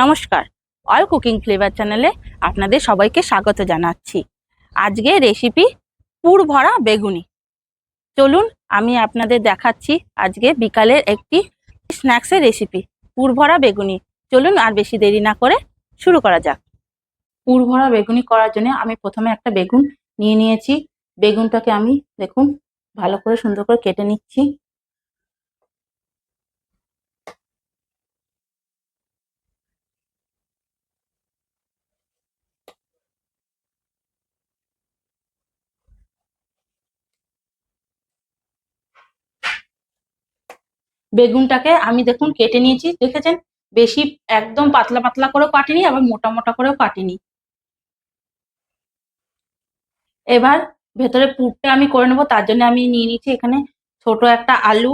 নমস্কার, all cooking flavour চ্যানেলে আপনাদের সবাইকে স্বাগত জানাচ্ছি। আজকে রেসিপি পুর ভরা বেগুনি। চলুন আমি আপনাদের দেখাচ্ছি আজকে বিকালের একটি স্ন্যাক্সের রেসিপি, পুর ভরা বেগুনি। চলুন আর বেশি দেরি না করে শুরু করা যাক। পুর ভরা বেগুনি করার জন্য আমি প্রথমে একটা বেগুন নিয়ে নিয়েছি। বেগুনটাকে আমি দেখুন ভালো করে সুন্দর করে কেটে নিচ্ছি। বেগুনটাকে আমি দেখুন কেটে নিয়েছি, দেখেছেন? বেশি একদম পাতলা পাতলা করেও কাটিনি, আবার মোটা মোটা করেও কাটিনি। এবার ভেতরে পুরটা আমি করে নেবো, তার জন্য আমি নিয়ে নিচ্ছি এখানে ছোট একটা আলু,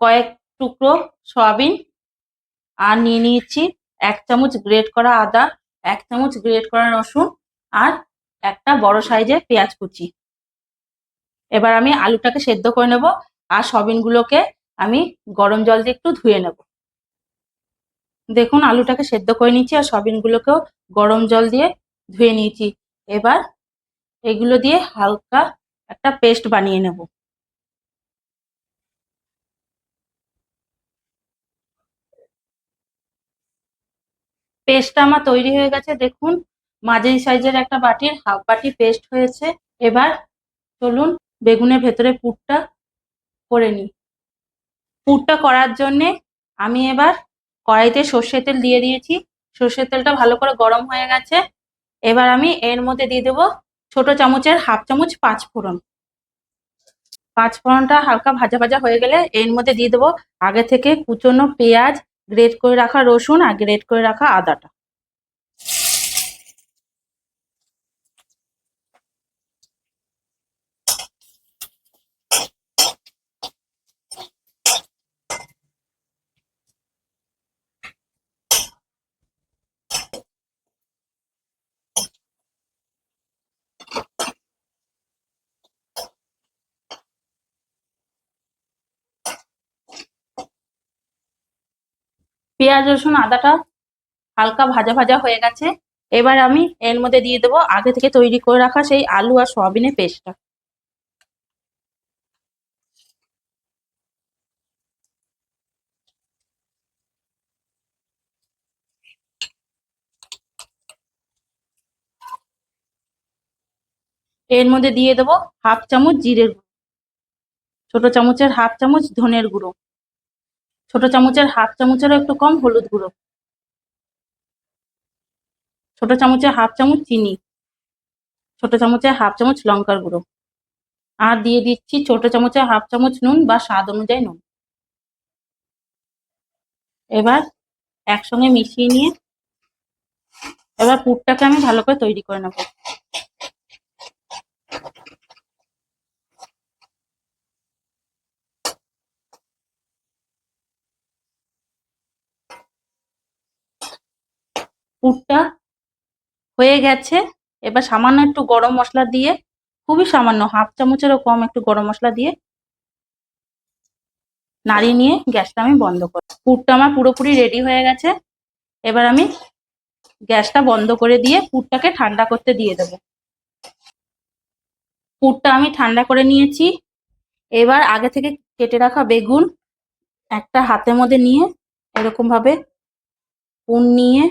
কয়েক টুকরো সয়াবিন, আর নিয়ে নিয়েছি 1 চামচ গ্রেট করা আদা, 1 চামচ গ্রেট করা রসুন, আর একটা বড় সাইজের পেঁয়াজ কুচি। এবার আমি আলুটাকে সেদ্ধ করে নেব, আর সয়াবিনগুলোকে আমি গরম জল দিয়ে একটু ধুয়ে নেব। দেখুন আলুটাকে সেদ্ধ করে নিচ্ছি, আর সয়াবিনগুলোকেও গরম জল দিয়ে ধুয়ে নিয়েছি। এবার এগুলো দিয়ে হালকা একটা পেস্ট বানিয়ে নেব। পেস্টটা আমার তৈরি হয়ে গেছে, দেখুন মাঝারি সাইজের একটা বাটির হাফ বাটি পেস্ট হয়েছে। এবার চলুন বেগুনের ভেতরে পুরটা করে নিই। পুরটা করার জন্যে আমি এবার কড়াইতে সর্ষের তেল দিয়ে দিয়েছি। সর্ষের তেলটা ভালো করে গরম হয়ে গেছে। এবার আমি এর মধ্যে দিয়ে দেবো ছোট চামচের হাফ চামচ পাঁচফোড়ন। পাঁচফোড়নটা হালকা ভাজা ভাজা হয়ে গেলে এর মধ্যে দিয়ে দেবো আগে থেকে কুচনো পেঁয়াজ, গ্রেট করে রাখা রসুন, আর গ্রেট করে রাখা আদাটা। পেঁয়াজ রসুন আদাটা হালকা ভাজা ভাজা হয়ে গেছে। এবার আমি এর মধ্যে দিয়ে দেবো আগে থেকে তৈরি করে রাখা সেই আলু আর সয়াবিনের পেস্টটা। এর মধ্যে দিয়ে দেবো হাফ চামচ জিরের গুঁড়ো, ছোট চামচের হাফ চামচ ধনের গুঁড়ো, ছোট চামচের হাফ চামচেরও একটু কম হলুদ গুঁড়ো, ছোট চামচের হাফ চামচ চিনি, ছোট চামচের হাফ চামচ লঙ্কার গুঁড়ো, আর দিয়ে দিচ্ছি ছোট চামচের হাফ চামচ নুন বা স্বাদ অনুযায়ী নুন। এবার একসঙ্গে মিশিয়ে নিয়ে এবার পুরটাকে আমি ভালো করে তৈরি করে নেবো। পুরটা হয়ে গেছে। এবার সামান্য একটু গরম মশলা দিয়ে, খুবই সামান্য হাফ চামচেরও কম একটু গরম মশলা দিয়ে নাড়িয়ে নিয়ে গ্যাসটা আমি বন্ধ করি। পুরটা আমার পুরোপুরি রেডি হয়ে গেছে। এবার আমি গ্যাসটা বন্ধ করে দিয়ে পুরটাকে ঠান্ডা করতে দিয়ে দেবো। পুরটা আমি ঠান্ডা করে নিয়েছি। এবার আগে থেকে কেটে রাখা বেগুন একটা হাতের মধ্যে নিয়ে এরকম ভাবে পুর নিয়ে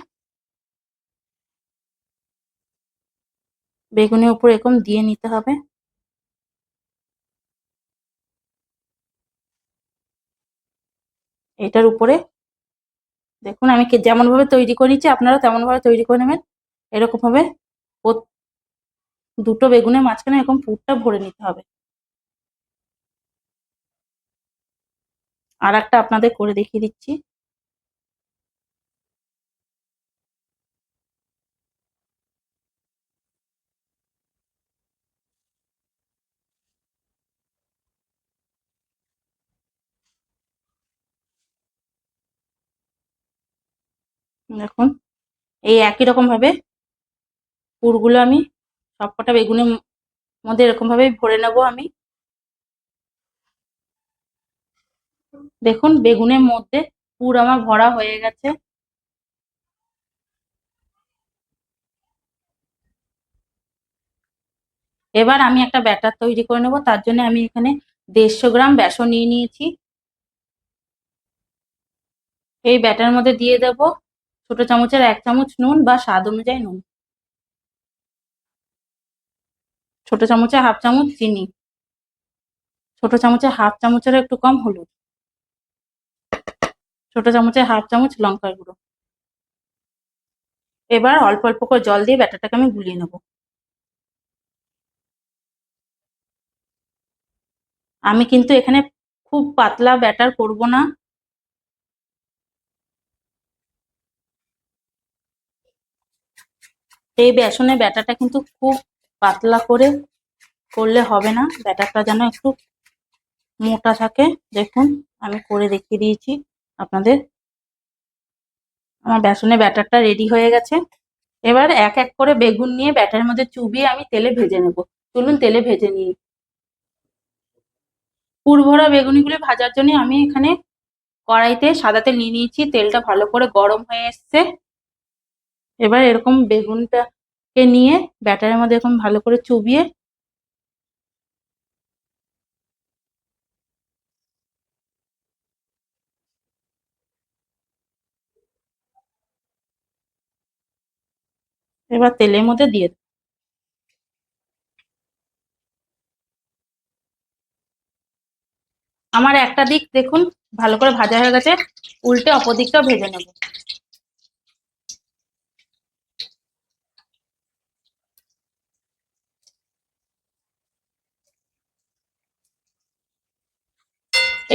বেগুনের উপর এরকম দিয়ে নিতে হবে। এটার উপরে দেখুন আমি যেমন ভাবে তৈরি করে নিচ্ছি, আপনারা তেমন ভাবে তৈরি করে নেবেন। এরকম ভাবে দুটো বেগুনের মাঝখানে এরকম পুরটা ভরে নিতে হবে। আর একটা আপনাদের করে দেখিয়ে দিচ্ছি। দেখুন এই একই রকম ভাবে পুরগুলো আমি সবকটা বেগুনের মধ্যে এরকম ভাবে ভরে নেব আমি। দেখুন বেগুনের মধ্যে পুর আমার ভরা হয়ে গেছে। এবার আমি একটা ব্যাটার তৈরি করে নেব। তার জন্য আমি এখানে 150 গ্রাম বেসন নিয়ে নিয়েছি। এই ব্যাটার মধ্যে দিয়ে দেব ছোট চামচের 1 চামচ নুন বা স্বাদ অনুযায়ী নুন, ছোট চামচে 1/2 চামচ চিনি, ছোট চামচে 1/2 চামচের একটু কম হলুদ, ছোট চামচে 1/2 চামচ লঙ্কার গুঁড়ো। এবার অল্প অল্প করে জল দিয়ে ব্যাটারটাকে আমি গুলিয়ে নেব। আমি কিন্তু এখানে খুব পাতলা ব্যাটার করব না। এই বেসনের ব্যাটারটা কিন্তু খুব পাতলা করে করলে হবে না, ব্যাটারটা যেন একটু মোটা থাকে। দেখুন আমি করে দেখিয়ে দিয়েছি আপনাদের। আমার বেসনের ব্যাটারটা রেডি হয়ে গেছে। এবার এক এক করে বেগুন নিয়ে ব্যাটারের মধ্যে চুবিয়ে আমি তেলে ভেজে নেব। চলুন তেলে ভেজে নিই। পুরভরা বেগুনিগুলি ভাজার জন্য আমি এখানে কড়াইতে সাদা তেল নিয়ে নিয়েছি। তেলটা ভালো করে গরম হয়ে এসছে। এবার এরকম বেগুনটাকে নিয়ে ব্যাটারের মধ্যে এরকম ভালো করে চুবিয়ে এবার তেলের মধ্যে দিয়ে দেব। আমার একটা দিক দেখুন ভালো করে ভাজা হয়ে গেছে, উল্টে অপর দিকটাও ভেজে নেব।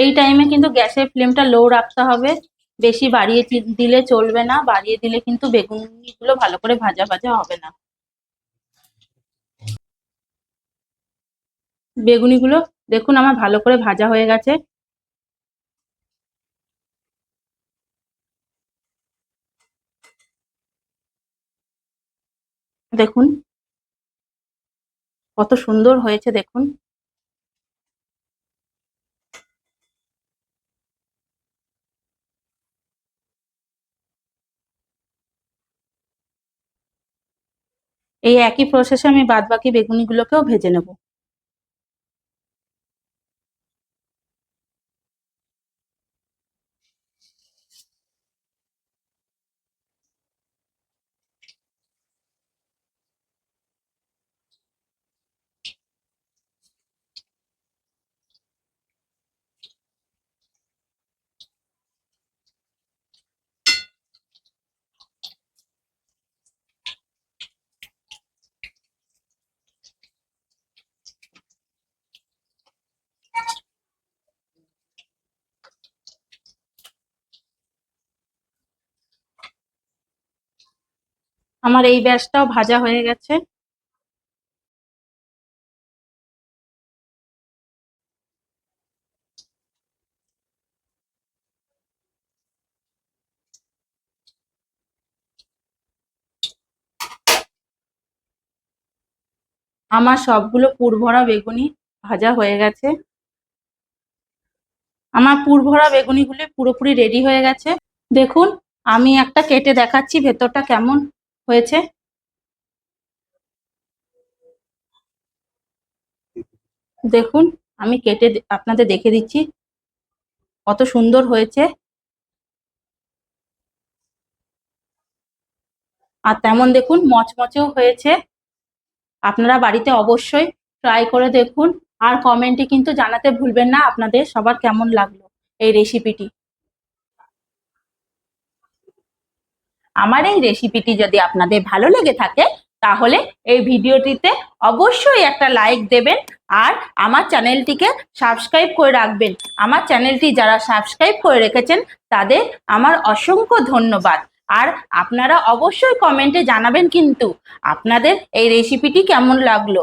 এই টাইমে কিন্তু গ্যাসের ফ্লেমটা লো রাখতে হবে, বেশি বাড়িয়ে দিলে চলবে না, বাড়িয়ে দিলে কিন্তু বেগুনগুলো ভালো করে ভাজা ভাজা হবে না। বেগুনিগুলো দেখুন আমার ভালো করে ভাজা হয়ে গেছে। দেখুন কত সুন্দর হয়েছে দেখুন। এই একই প্রসেসে আমি বাদবাকি বেগুনিগুলোকেও ভেজে নেব। আমার এই ব্যাচটাও ভাজা হয়ে গেছে। আমার সবগুলো পুরভরা বেগুনি ভাজা হয়ে গেছে। আমার পুরভরা বেগুনিগুলি পুরোপুরি রেডি হয়ে গেছে। দেখুন আমি একটা কেটে দেখাচ্ছি ভেতরটা কেমন হয়েছে। দেখুন আমি কেটে আপনাদের দেখে দিচ্ছি কত সুন্দর হয়েছে। আর তেমন দেখুন মচমচেও হয়েছে। আপনারা বাড়িতে অবশ্যই ট্রাই করে দেখুন। আর কমেন্টে কিন্তু জানাতে ভুলবেন না আপনাদের সবার কেমন লাগলো এই রেসিপিটি। আমার এই রেসিপিটি যদি আপনাদের ভালো লেগে থাকে তাহলে এই ভিডিওটিতে অবশ্যই একটা লাইক দেবেন আর আমার চ্যানেলটিকে সাবস্ক্রাইব করে রাখবেন। আমার চ্যানেলটি যারা সাবস্ক্রাইব করে রেখেছেন তাদের আমার অসংখ্য ধন্যবাদ। আর আপনারা অবশ্যই কমেন্টে জানাবেন কিন্তু আপনাদের এই রেসিপিটি কেমন লাগলো।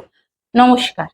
নমস্কার।